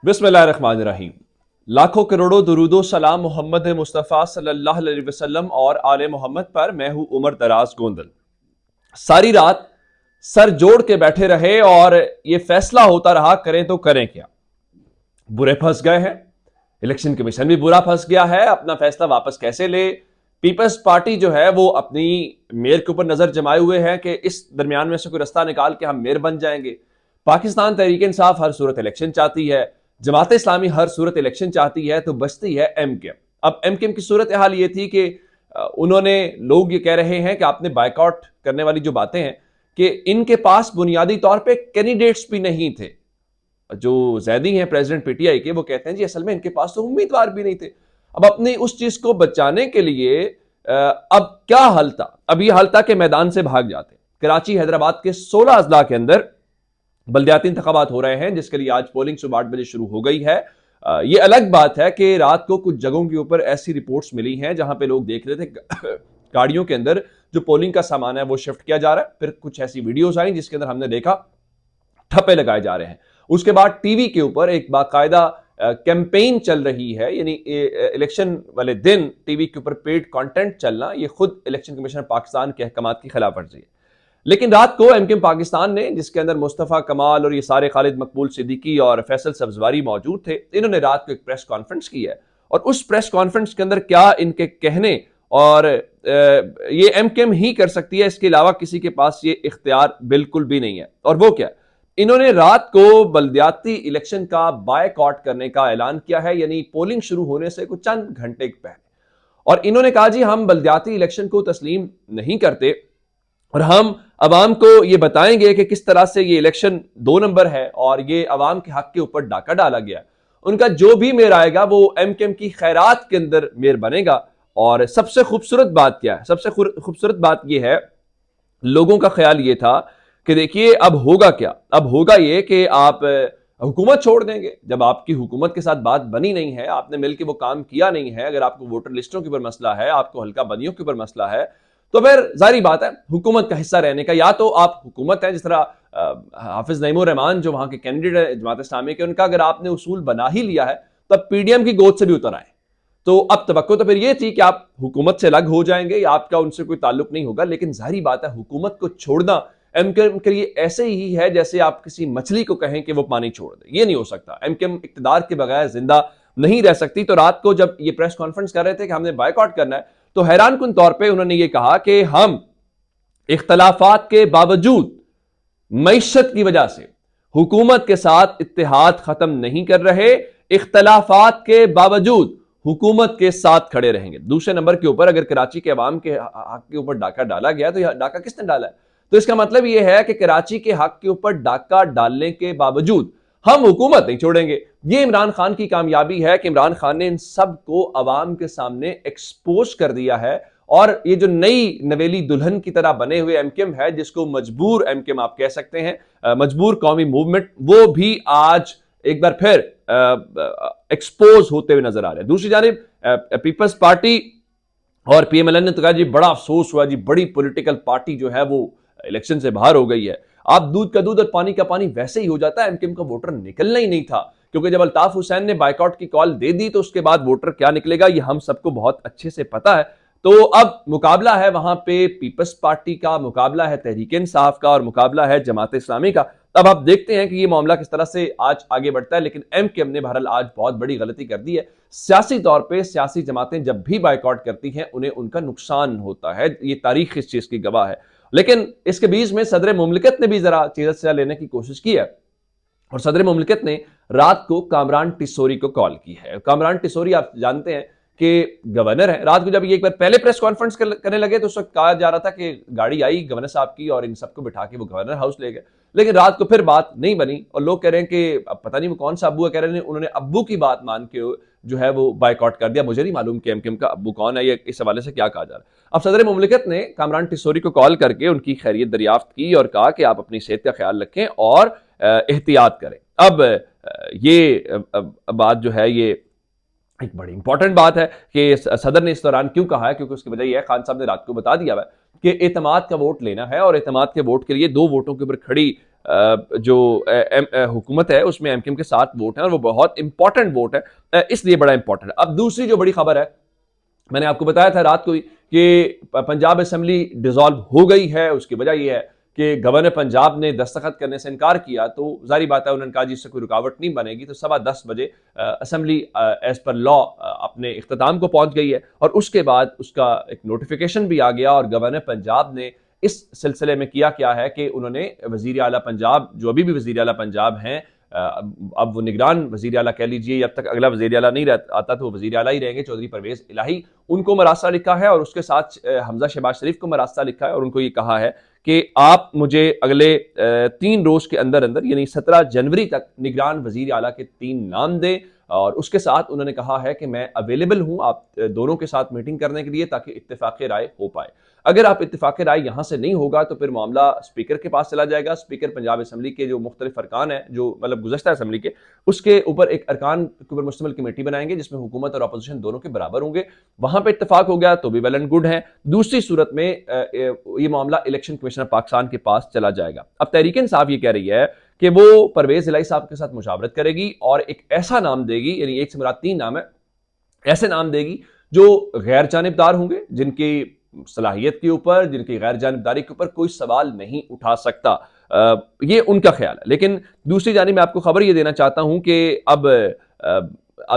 बिस्मिल्लाहिर्रहमानिर्रहीम। लाखों करोड़ों दुरूदो सलाम मोहम्मद मुस्तफ़ा सल्लल्लाहु अलैहि वसल्लम और आले मोहम्मद पर। मैं हूं उमर दराज गोंदल। सारी रात सर जोड़ के बैठे रहे और यह फैसला होता रहा करें तो करें क्या। बुरे फंस गए हैं, इलेक्शन कमीशन भी बुरा फंस गया है, अपना फैसला वापस कैसे ले। पीपल्स पार्टी जो है वो अपनी मेयर के ऊपर नजर जमाए हुए है कि इस दरमियान में से कोई रास्ता निकाल के हम मेयर बन जाएंगे। पाकिस्तान तहरीक इंसाफ हर सूरत इलेक्शन चाहती है, जमात इस्लामी हर सूरत इलेक्शन चाहती है, तो बचती है एमकेएम। अब एमकेएम की सूरत हाल ये थी कि उन्होंने, लोग ये कह रहे हैं कि आपने बायकॉट करने वाली जो बातें हैं कि इनके पास बुनियादी तौर पे कैंडिडेट्स भी नहीं थे। जो जैदी हैं प्रेसिडेंट पीटीआई के, वो कहते हैं जी असल में इनके पास तो उम्मीदवार भी नहीं थे। अब अपनी उस चीज को बचाने के लिए अब क्या हल था? अब ये हल था कि मैदान से भाग जाते। कराची हैदराबाद के 16 अजला के अंदर बल्दियाती इंतखाबात हो रहे हैं, जिसके लिए आज पोलिंग सुबह 8 बजे शुरू हो गई है। ये अलग बात है कि रात को कुछ जगहों के ऊपर ऐसी रिपोर्ट्स मिली हैं जहां पे लोग देख रहे थे गाड़ियों के अंदर जो पोलिंग का सामान है वो शिफ्ट किया जा रहा है। फिर कुछ ऐसी वीडियोस आई जिसके अंदर हमने देखा ठप्पे लगाए जा रहे हैं। उसके बाद टीवी के ऊपर एक बाकायदा कैंपेन चल रही है, यानी इलेक्शन वाले दिन टीवी के ऊपर पेड कंटेंट चलना, ये खुद इलेक्शन कमीशन पाकिस्तान के अहकामात की खिलाफ वर्जी है। लेकिन रात को एमकेएम पाकिस्तान ने, जिसके अंदर मुस्तफ़ा कमाल और ये सारे खालिद मकबूल सिद्दीकी और फैसल सब्जवारी मौजूद थे, इन्होंने रात को एक प्रेस कॉन्फ्रेंस की है। और उस प्रेस कॉन्फ्रेंस के अंदर क्या इनके कहने, और ये एमकेएम ही कर सकती है, इसके अलावा किसी के पास ये इख्तियार बिल्कुल भी नहीं है। और वो क्या, इन्होंने रात को बल्दियाती इलेक्शन का बायकॉट करने का ऐलान किया है, यानी पोलिंग शुरू होने से कुछ चंद घंटे पहले। और इन्होंने कहा जी हम बल्दियाती इलेक्शन को तस्लीम नहीं करते और हम अवाम को ये बताएंगे कि किस तरह से ये इलेक्शन 2 नंबर है और ये अवाम के हक के ऊपर डाका डाला गया। उनका जो भी मेयर आएगा वो एमकेएम की खैरात के अंदर मेयर बनेगा। और सबसे खूबसूरत बात क्या है? सबसे खूबसूरत बात यह है, लोगों का ख्याल ये था कि देखिए अब होगा क्या, अब होगा ये कि आप हुकूमत छोड़ देंगे। जब आपकी हुकूमत के साथ बात बनी नहीं है, आपने मिलकर वो काम किया नहीं है, अगर आपको वोटर लिस्टों के ऊपर मसला है, आपको हल्का बंदियों के ऊपर मसला है, तो फिर जारी बात है हुकूमत का हिस्सा रहने का। या तो आप हुकूमत है, जिस तरह हाफिज नईमुर रहमान जो वहां के कैंडिडेट है जमात इस्लामी के, उनका अगर आपने उसूल बना ही लिया है तब पीडीएम की गोद से भी उतर आए। तो अब तवक्को तो फिर ये थी कि आप हुकूमत से अलग हो जाएंगे या आपका उनसे कोई ताल्लुक नहीं होगा। लेकिन जाहिर बात है हुकूमत को छोड़ना एमकेएम के लिए ऐसे ही है जैसे आप किसी मछली को कहें कि वो पानी छोड़ दे। ये नहीं हो सकता। एमकेएम इक्तदार के बगैर जिंदा नहीं रह सकती। तो रात को जब ये प्रेस कॉन्फ्रेंस कर रहे थे कि हमने बायकॉट करना है, तो हैरान कुन तौर पे उन्होंने ये कहा कि हम इख्तलाफात के बावजूद मईशत की वजह से हुकूमत के साथ इत्तेहाद खत्म नहीं कर रहे, इख्तलाफात के बावजूद हुकूमत के साथ खड़े रहेंगे। दूसरे नंबर के ऊपर अगर कराची के अवाम के हक के ऊपर डाका डाला गया तो यह डाका किसने डाला है? तो इसका मतलब यह है कि कराची के हक के ऊपर डाका डालने के बावजूद हम हुकूमत नहीं छोड़ेंगे। ये इमरान खान की कामयाबी है कि इमरान खान ने इन सब को अवाम के सामने एक्सपोज कर दिया है। और ये जो नई नवेली दुल्हन की तरह बने हुए एमकेएम है, जिसको मजबूर एमकेएम आप कह सकते हैं, मजबूर कौमी मूवमेंट, वो भी आज एक बार फिर एक्सपोज होते हुए नजर आ रहे हैं। दूसरी जानिब पीपल्स पार्टी और पीएमएलएन ने तो कहा जी बड़ा अफसोस हुआ जी, बड़ी पॉलिटिकल पार्टी जो है वो इलेक्शन से बाहर हो गई है। आप दूध का दूध और पानी का पानी वैसे ही हो जाता है। एमकेएम का वोटर निकलना ही नहीं था, क्योंकि जब अल्ताफ हुसैन ने बायकॉट की कॉल दे दी तो उसके बाद वोटर क्या निकलेगा ये हम सबको बहुत अच्छे से पता है। तो अब मुकाबला है वहां पे पीपल्स पार्टी का, मुकाबला है तहरीक इंसाफ का और मुकाबला है जमात इस्लामी का। अब आप देखते हैं कि ये मामला किस तरह से आज आगे बढ़ता है। लेकिन एमकेएम ने बहरहाल आज बहुत बड़ी गलती कर दी है। सियासी तौर पे सियासी जमातें जब भी बायकॉट करती हैं उन्हें उनका नुकसान होता है, ये तारीख इस चीज की गवाह है। लेकिन इसके बीच में सदर मुमलिकत ने भी जरा चीज़ लेने की कोशिश की है और सदर मुमलिकत ने रात को कामरान टिसोरी को कॉल की है। कामरान टिसोरी आप जानते हैं कि गवर्नर है। रात को जब ये एक बार पहले प्रेस कॉन्फ्रेंस करने लगे तो उस वक्त कहा जा रहा था कि गाड़ी आई गवर्नर साहब की और इन सबको बिठा के वो गवर्नर हाउस ले गए। लेकिन रात को फिर बात नहीं बनी और लोग कह रहे हैं कि अब पता नहीं वो कौन सा अब्बू है, कह रहे हैं उन्होंने अब्बू की बात मान के जो है वो बायकॉट कर दिया। मुझे नहीं मालूम कि एमकेएम का अब्बू कौन है, ये इस हवाले से क्या कहा जा रहा है। अब सदर मुमलिकत ने कामरान टिसोरी को कॉल करके उनकी खैरियत दरियाफ्त की और कहा कि आप अपनी सेहत का ख्याल रखें और एहतियात करें। अब ये बात जो है ये एक बड़ी इंपॉर्टेंट बात है कि सदर ने इस दौरान क्यों कहा है, क्योंकि उसकी वजह यह है, खान साहब ने रात को बता दिया है कि एतमाद का वोट लेना है और एतमाद के वोट के लिए 2 वोटों के ऊपर खड़ी जो हुकूमत है उसमें एमक्यूएम के 7 वोट हैं और वो बहुत इंपॉर्टेंट वोट है, इसलिए बड़ा इंपॉर्टेंट है। अब दूसरी जो बड़ी खबर है, मैंने आपको बताया था रात को ही कि पंजाब असेंबली डिसॉल्व हो गई है। उसकी वजह यह है कि गवर्नर पंजाब ने दस्तखत करने से इनकार किया, तो जारी बात है उन्होंने कहा जिससे कोई रुकावट नहीं बनेगी। तो 10:15 बजे असेंबली एज पर लॉ अपने इख्तिताम को पहुंच गई है और उसके बाद उसका एक नोटिफिकेशन भी आ गया और गवर्नर पंजाब ने इस सिलसिले में किया क्या है कि उन्होंने वजीर आला पंजाब, जो अभी भी वजीर आला पंजाब हैं, अब वो निगरान वजीर आला कह लीजिए, जब तक अगला वजीर आला नहीं आता तो वो वजीर आला ही रहेंगे, चौधरी परवेज इलाही, उनको मरासा लिखा है और उसके साथ हमजा शहबाज शरीफ को मरासा लिखा है और उनको ये कहा है कि आप मुझे अगले 3 रोज के अंदर अंदर यानी 17 जनवरी तक निगरान वजीर आला के 3 नाम दें। और उसके साथ उन्होंने कहा है कि मैं अवेलेबल हूं आप दोनों के साथ मीटिंग करने के लिए ताकि इत्तेफाक राय हो पाए। अगर आप इत्तेफाक राय यहां से नहीं होगा तो फिर मामला स्पीकर के पास चला जाएगा। स्पीकर पंजाब असेंबली के जो मुख्तलिफ अरकान है, जो मतलब गुज़श्ता असेंबली के, उसके ऊपर एक अरकान के ऊपर मुश्तमिल कमेटी बनाएंगे जिसमें हुकूमत और अपोजिशन दोनों के बराबर होंगे। वहां पर इत्तेफाक हो गया तो भी वेल एंड गुड है। दूसरी सूरत में ये मामला इलेक्शन कमीशनर पाकिस्तान के पास चला जाएगा। अब तहरीक इंसाफ ये कह रही है कि वो परवेज इलाही साहब के साथ मुशावरत करेगी और एक ऐसा नाम देगी, यानी एक से मुराद 3 नाम है, ऐसे नाम देगी जो गैर जानिबदार होंगे, जिनकी सलाहियत के ऊपर, जिनकी गैर जानिबदारी के ऊपर कोई सवाल नहीं उठा सकता। ये उनका ख्याल है। लेकिन दूसरी जानिब मैं आपको खबर ये देना चाहता हूं कि अब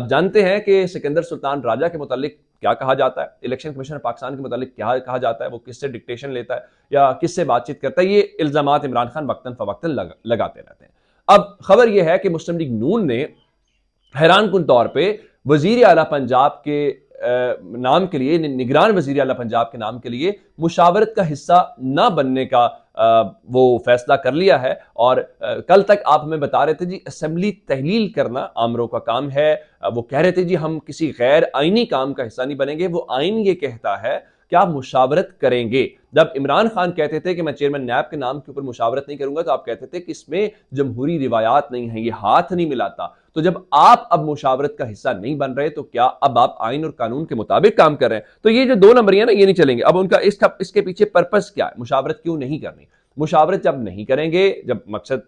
जानते हैं कि सिकंदर सुल्तान राजा के मुतालिक क्या कहा जाता है, इलेक्शन कमीशनर पाकिस्तान के मुतालिक क्या कहा जाता है, वो किससे डिक्टेशन लेता है या किससे बातचीत करता है, ये इल्जामात इमरान खान वक्तन फवक्तन लगाते रहते हैं। अब खबर यह है कि मुस्लिम लीग नून ने हैरान कुन तौर पर वजीर आला पंजाब के नाम के लिए, निगरान वजीर आला पंजाब के नाम के लिए मुशावरत का हिस्सा ना बनने का वो फैसला कर लिया है। और कल तक आप हमें बता रहे थे जी असेंबली तहलील करना आमरों का काम है। वो कह रहे थे जी हम किसी गैर आईनी काम का हिस्सा नहीं बनेंगे। वो आइन ये कहता है कि आप मुशावरत करेंगे। जब इमरान खान कहते थे कि मैं चेयरमैन नैब के नाम के ऊपर मुशावरत नहीं करूंगा, तो आप कहते थे कि इसमें जमहूरी रिवायात नहीं है, ये हाथ नहीं मिलाता। तो जब आप अब मुशावरत का हिस्सा नहीं बन रहे तो क्या अब आप आइन और कानून के मुताबिक काम कर रहे हैं? तो ये जो 2 नंबरियां ना, ये नहीं चलेंगे। अब उनका इसके पीछे पर्पस क्या है, मुशावरत क्यों नहीं करनी? मुशावरत जब नहीं करेंगे, जब मकसद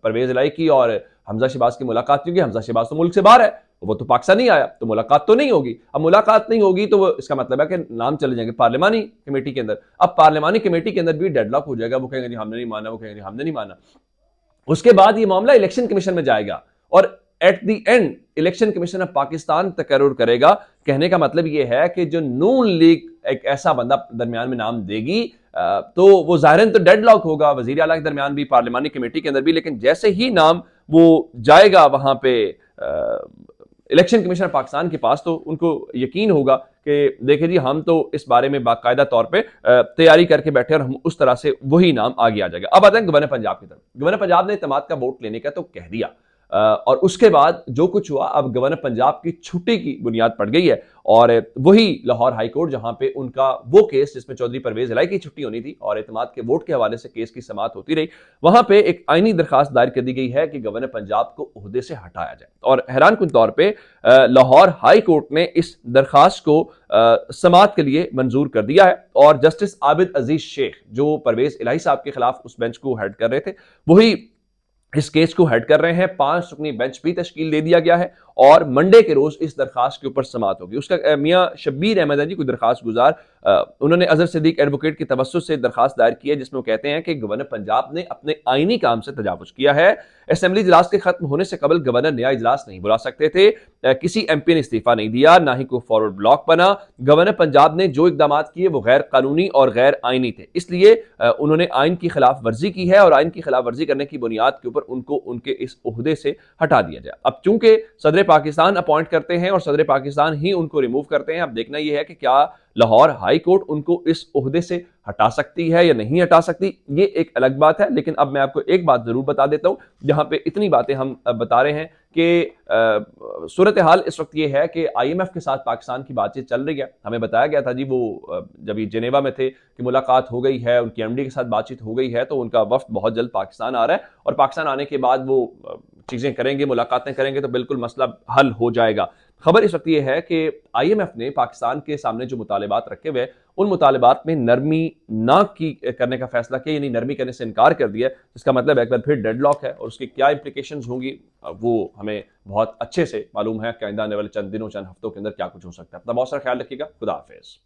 परवेज इलाही की और हमजा शहबाज की मुलाकात होगी, हमजा शहबाज तो मुल्क से बाहर है, वो तो पाकिस्तान नहीं आया, तो मुलाकात तो नहीं होगी। अब मुलाकात नहीं होगी तो वो इसका मतलब है कि नाम चले जाएंगे पार्लिमानी कमेटी के अंदर। अब पार्लिमानी कमेटी के अंदर भी डेडलॉक हो जाएगा, वो कहेंगे जी हमने नहीं माना, वो कहेंगे हमने नहीं माना। उसके बाद ये मामला इलेक्शन कमीशन में जाएगा और at the end election commission of Pakistan तकर्रुर करेगा। कहने का मतलब यह है कि जो नून लीग एक ऐसा बंदा दरमियान में नाम देगी तो वो जाहिरन तो डेडलॉक होगा वजीर आला के दरमियान भी, पार्लिमानी कमेटी के अंदर भी। लेकिन जैसे ही नाम वो जाएगा वहां पे इलेक्शन कमीशनर पाकिस्तान के पास, तो उनको यकीन होगा कि देखिए जी हम तो इस बारे में बाकायदा तौर पे तैयारी करके बैठे और हम उस तरह से वही नाम आगे आ जाएगा। अब आते हैं गवर्नर पंजाब की तरफ। गवर्नर पंजाब ने इत्तेमाद का वोट लेने का तो कह दिया और उसके बाद जो कुछ हुआ, अब गवर्नर पंजाब की छुट्टी की बुनियाद पड़ गई है और वही लाहौर हाई कोर्ट जहां पे उनका वो केस जिसमें चौधरी परवेज इलाही की छुट्टी होनी थी और इत्तेमाद के वोट के हवाले से केस की समाअत होती रही, वहां पे एक आईनी दरखास्त दायर कर दी गई है कि गवर्नर पंजाब को ओहदे से हटाया जाए। और हैरान कुन तौर पर लाहौर हाई कोर्ट ने इस दरखास्त को समाअत के लिए मंजूर कर दिया है और जस्टिस आबिद अजीज शेख, जो परवेज इलाही साहब के खिलाफ उस बेंच को हेड कर रहे थे, वही इस केस को हेड कर रहे हैं। 5 रुकनी बेंच भी तश्कील दे दिया गया है और मंडे के रोज इस दरखास्त के ऊपर समाअत होगी। उसका मियां शब्बीर अहमद है जी, कोई दरखास्त गुजार, उन्होंने अजहर सिद्दीक एडवोकेट की तवस्सुस से दरखास्त दायर की है जिसमें वो कहते हैं कि गवर्नर पंजाब ने अपने आईनी काम से तजावुज किया है। असेंबली इजलास के खत्म होने से कबल गवर्नर नया इजलास नहीं बुला सकते थे, किसी एमपी ने इस्तीफा नहीं दिया, ना ही कोई फॉरवर्ड ब्लॉक बना। गवर्नर पंजाब ने जो इकदाम किए वो गैर कानूनी और गैर आईनी थे, इसलिए उन्होंने आइन की खिलाफ वर्जी की है और आइन की खिलाफ वर्जी करने की बुनियाद के ऊपर उनको उनके इस ओहदे से हटा दिया जाए। अब चूंकि सदर पाकिस्तान अपॉइंट करते हैं और सदर पाकिस्तान ही उनको रिमूव करते हैं, अब देखना यह है कि क्या लाहौर हाई कोर्ट उनको इस ओहदे से हटा सकती है या नहीं हटा सकती, ये एक अलग बात है। लेकिन अब मैं आपको एक बात जरूर बता देता हूं, जहां पे इतनी बातें हम बता रहे हैं कि सूरत हाल इस वक्त ये है कि IMF के साथ पाकिस्तान की बातचीत चल रही है। हमें बताया गया था जी वो जब ये जेनेवा में थे कि मुलाकात हो गई है, उनकी MD के साथ बातचीत हो गई है, तो उनका वफ्द बहुत जल्द पाकिस्तान आ रहा है और पाकिस्तान आने के बाद वो चीजें करेंगे, मुलाकातें करेंगे तो बिल्कुल मसला हल हो जाएगा। खबर इस वक्त यह है कि आईएमएफ ने पाकिस्तान के सामने जो मुतालबात रखे हुए उन मुतालबात में नरमी ना की करने का फैसला किया, यानी नरमी करने से इनकार कर दिया। जिसका मतलब एक बार फिर डेडलॉक है और उसकी क्या इंप्लीकेशंस होंगी वो हमें बहुत अच्छे से मालूम है कि आइंदा आने वाले चंद दिनों चंद हफ्तों के अंदर क्या कुछ हो सकता है। अपना बहुत सारा ख्याल रखिएगा। खुदा हाफिज।